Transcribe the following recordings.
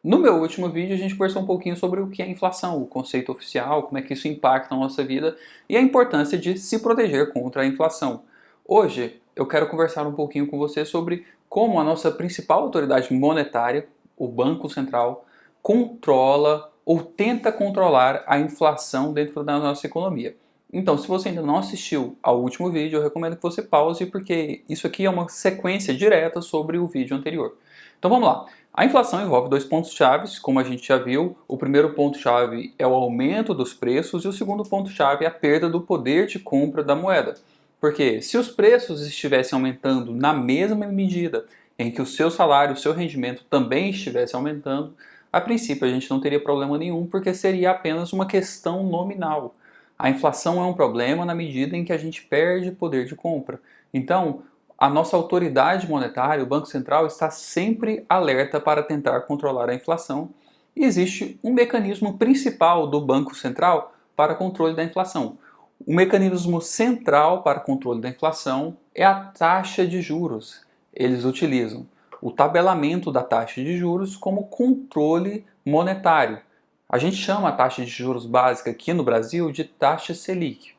No meu último vídeo a gente conversou um pouquinho sobre o que é inflação, o conceito oficial, como é que isso impacta na nossa vida e a importância de se proteger contra a inflação. Hoje eu quero conversar um pouquinho com você sobre como a nossa principal autoridade monetária, o Banco Central, controla ou tenta controlar a inflação dentro da nossa economia. Então, se você ainda não assistiu ao último vídeo, eu recomendo que você pause, porque isso aqui é uma sequência direta sobre o vídeo anterior. Então vamos lá. A inflação envolve dois pontos-chave, como a gente já viu. O primeiro ponto-chave é o aumento dos preços e o segundo ponto-chave é a perda do poder de compra da moeda. Porque se os preços estivessem aumentando na mesma medida em que o seu salário, o seu rendimento também estivesse aumentando, a princípio a gente não teria problema nenhum, porque seria apenas uma questão nominal. A inflação é um problema na medida em que a gente perde poder de compra. Então, a nossa autoridade monetária, o Banco Central, está sempre alerta para tentar controlar a inflação. E existe um mecanismo principal do Banco Central para controle da inflação. O mecanismo central para controle da inflação é a taxa de juros. Eles utilizam o tabelamento da taxa de juros como controle monetário. A gente chama a taxa de juros básica aqui no Brasil de taxa Selic.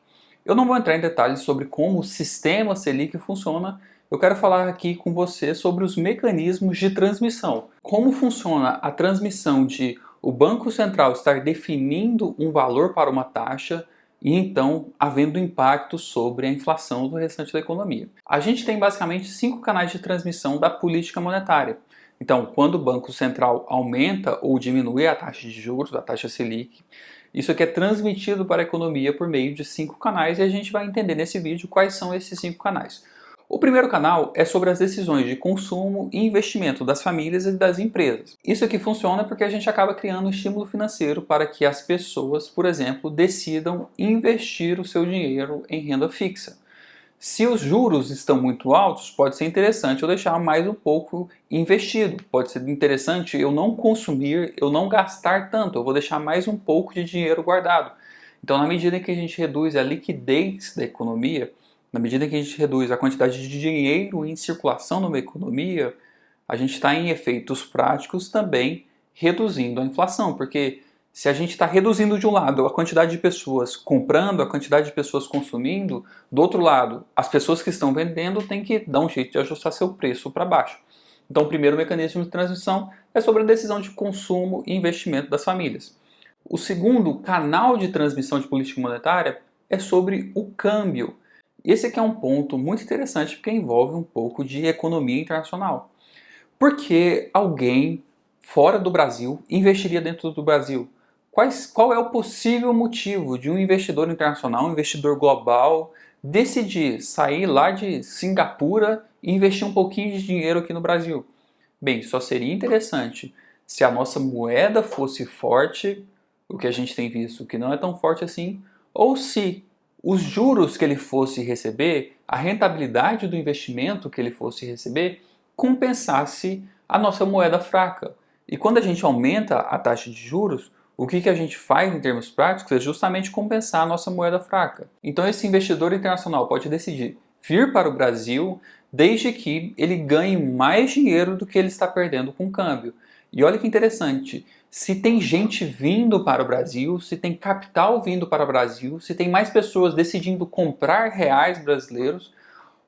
Eu não vou entrar em detalhes sobre como o sistema Selic funciona, eu quero falar aqui com você sobre os mecanismos de transmissão. Como funciona a transmissão de o Banco Central estar definindo um valor para uma taxa e então havendo impacto sobre a inflação do restante da economia. A gente tem basicamente 5 canais de transmissão da política monetária. Então, quando o Banco Central aumenta ou diminui a taxa de juros, a taxa Selic, isso aqui é transmitido para a economia por meio de 5 canais e a gente vai entender nesse vídeo quais são esses 5 canais. O primeiro canal é sobre as decisões de consumo e investimento das famílias e das empresas. Isso aqui funciona porque a gente acaba criando um estímulo financeiro para que as pessoas, por exemplo, decidam investir o seu dinheiro em renda fixa. Se os juros estão muito altos, pode ser interessante eu deixar mais um pouco investido. Pode ser interessante eu não consumir, eu não gastar tanto, eu vou deixar mais um pouco de dinheiro guardado. Então, na medida que a gente reduz a liquidez da economia, na medida que a gente reduz a quantidade de dinheiro em circulação numa economia, a gente está em efeitos práticos também reduzindo a inflação, porque se a gente está reduzindo de um lado a quantidade de pessoas comprando, a quantidade de pessoas consumindo, do outro lado, as pessoas que estão vendendo têm que dar um jeito de ajustar seu preço para baixo. Então, o primeiro mecanismo de transmissão é sobre a decisão de consumo e investimento das famílias. O segundo canal de transmissão de política monetária é sobre o câmbio. Esse aqui é um ponto muito interessante porque envolve um pouco de economia internacional. Por que alguém fora do Brasil investiria dentro do Brasil? Qual é o possível motivo de um investidor internacional, um investidor global, decidir sair lá de Singapura e investir um pouquinho de dinheiro aqui no Brasil? Bem, só seria interessante se a nossa moeda fosse forte, o que a gente tem visto que não é tão forte assim, ou se os juros que ele fosse receber, a rentabilidade do investimento que ele fosse receber, compensasse a nossa moeda fraca. E quando a gente aumenta a taxa de juros, o que a gente faz em termos práticos é justamente compensar a nossa moeda fraca. Então esse investidor internacional pode decidir vir para o Brasil desde que ele ganhe mais dinheiro do que ele está perdendo com o câmbio. E olha que interessante, se tem gente vindo para o Brasil, se tem capital vindo para o Brasil, se tem mais pessoas decidindo comprar reais brasileiros,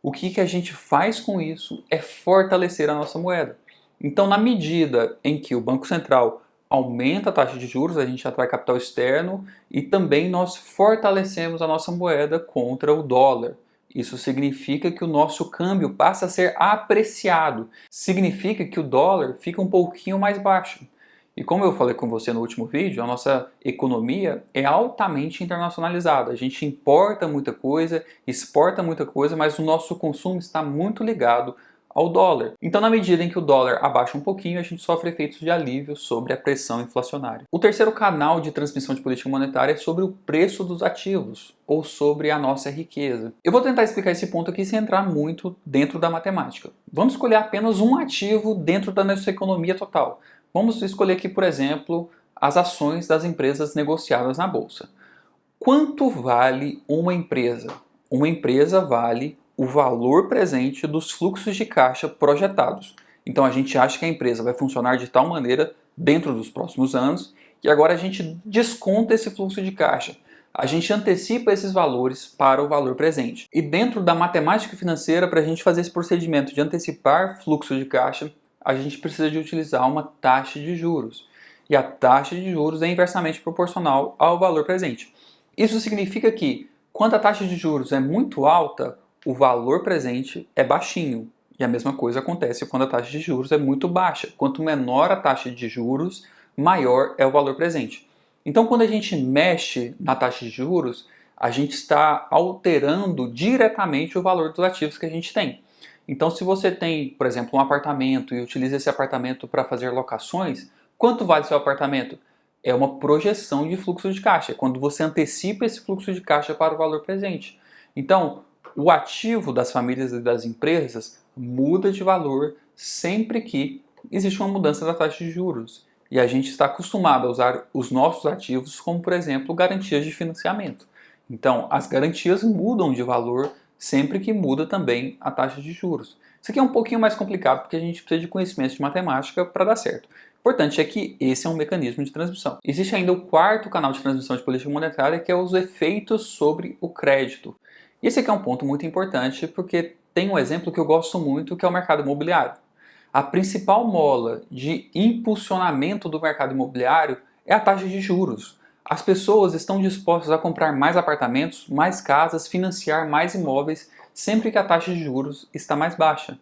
o que a gente faz com isso é fortalecer a nossa moeda. Então, na medida em que o Banco Central aumenta a taxa de juros, a gente atrai capital externo e também nós fortalecemos a nossa moeda contra o dólar. Isso significa que o nosso câmbio passa a ser apreciado. Significa que o dólar fica um pouquinho mais baixo. E como eu falei com você no último vídeo, a nossa economia é altamente internacionalizada. A gente importa muita coisa, exporta muita coisa, mas o nosso consumo está muito ligado ao dólar. Então, na medida em que o dólar abaixa um pouquinho, a gente sofre efeitos de alívio sobre a pressão inflacionária. O terceiro canal de transmissão de política monetária é sobre o preço dos ativos, ou sobre a nossa riqueza. Eu vou tentar explicar esse ponto aqui sem entrar muito dentro da matemática. Vamos escolher apenas um ativo dentro da nossa economia total. Vamos escolher aqui, por exemplo, as ações das empresas negociadas na bolsa. Quanto vale uma empresa? Uma empresa vale o valor presente dos fluxos de caixa projetados. Então a gente acha que a empresa vai funcionar de tal maneira dentro dos próximos anos, e agora a gente desconta esse fluxo de caixa. A gente antecipa esses valores para o valor presente. E dentro da matemática financeira, para a gente fazer esse procedimento de antecipar fluxo de caixa, a gente precisa de utilizar uma taxa de juros. E a taxa de juros é inversamente proporcional ao valor presente. Isso significa que, quando a taxa de juros é muito alta, o valor presente é baixinho. E a mesma coisa acontece quando a taxa de juros é muito baixa. Quanto menor a taxa de juros, maior é o valor presente. Então, quando a gente mexe na taxa de juros, a gente está alterando diretamente o valor dos ativos que a gente tem. Então, se você tem, por exemplo, um apartamento e utiliza esse apartamento para fazer locações, quanto vale seu apartamento? É uma projeção de fluxo de caixa, quando você antecipa esse fluxo de caixa para o valor presente. Então, o ativo das famílias e das empresas muda de valor sempre que existe uma mudança da taxa de juros. E a gente está acostumado a usar os nossos ativos como, por exemplo, garantias de financiamento. Então, as garantias mudam de valor sempre que muda também a taxa de juros. Isso aqui é um pouquinho mais complicado porque a gente precisa de conhecimento de matemática para dar certo. O importante é que esse é um mecanismo de transmissão. Existe ainda o quarto canal de transmissão de política monetária, que é os efeitos sobre o crédito. E esse aqui é um ponto muito importante porque tem um exemplo que eu gosto muito, que é o mercado imobiliário. A principal mola de impulsionamento do mercado imobiliário é a taxa de juros. As pessoas estão dispostas a comprar mais apartamentos, mais casas, financiar mais imóveis, sempre que a taxa de juros está mais baixa.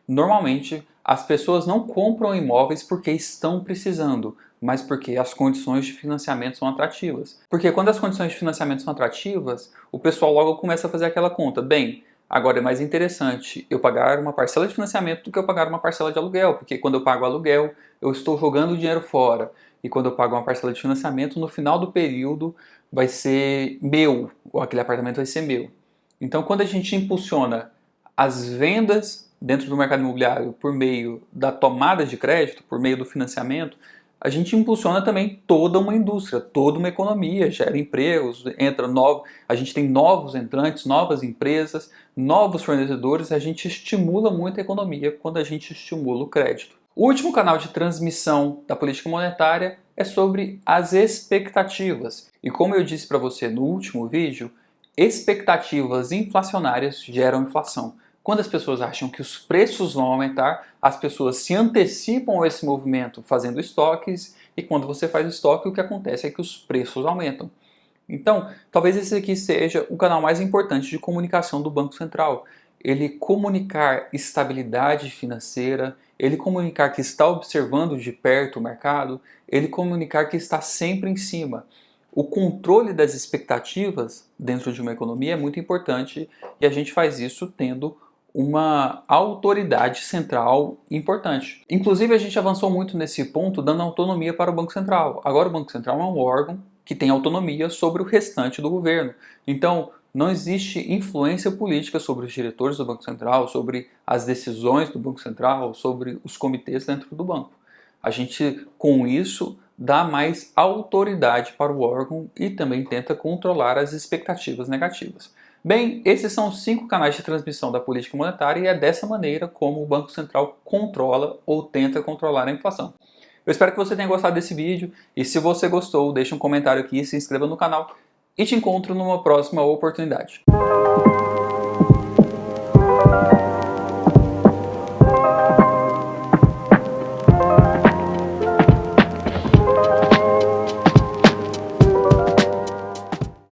Normalmente, as pessoas não compram imóveis porque estão precisando, mas porque as condições de financiamento são atrativas. Porque quando as condições de financiamento são atrativas, o pessoal logo começa a fazer aquela conta. Bem, agora é mais interessante eu pagar uma parcela de financiamento do que eu pagar uma parcela de aluguel, porque quando eu pago aluguel, eu estou jogando o dinheiro fora. E quando eu pago uma parcela de financiamento, no final do período vai ser meu, ou aquele apartamento vai ser meu. Então, quando a gente impulsiona as vendas dentro do mercado imobiliário por meio da tomada de crédito, por meio do financiamento, a gente impulsiona também toda uma indústria, toda uma economia, gera empregos, a gente tem novos entrantes, novas empresas, novos fornecedores, a gente estimula muito a economia quando a gente estimula o crédito. O último canal de transmissão da política monetária é sobre as expectativas. E como eu disse para você no último vídeo, expectativas inflacionárias geram inflação. Quando as pessoas acham que os preços vão aumentar, as pessoas se antecipam a esse movimento fazendo estoques, e quando você faz estoque, o que acontece é que os preços aumentam. Então, talvez esse aqui seja o canal mais importante de comunicação do Banco Central. Ele comunicar estabilidade financeira, ele comunicar que está observando de perto o mercado, ele comunicar que está sempre em cima. O controle das expectativas dentro de uma economia é muito importante e a gente faz isso tendo uma autoridade central importante. Inclusive, a gente avançou muito nesse ponto dando autonomia para o Banco Central. Agora o Banco Central é um órgão que tem autonomia sobre o restante do governo. Então, não existe influência política sobre os diretores do Banco Central, sobre as decisões do Banco Central, sobre os comitês dentro do banco. A gente, com isso, dá mais autoridade para o órgão e também tenta controlar as expectativas negativas. Bem, esses são os 5 canais de transmissão da política monetária e é dessa maneira como o Banco Central controla ou tenta controlar a inflação. Eu espero que você tenha gostado desse vídeo e se você gostou, deixe um comentário aqui, se inscreva no canal e te encontro numa próxima oportunidade.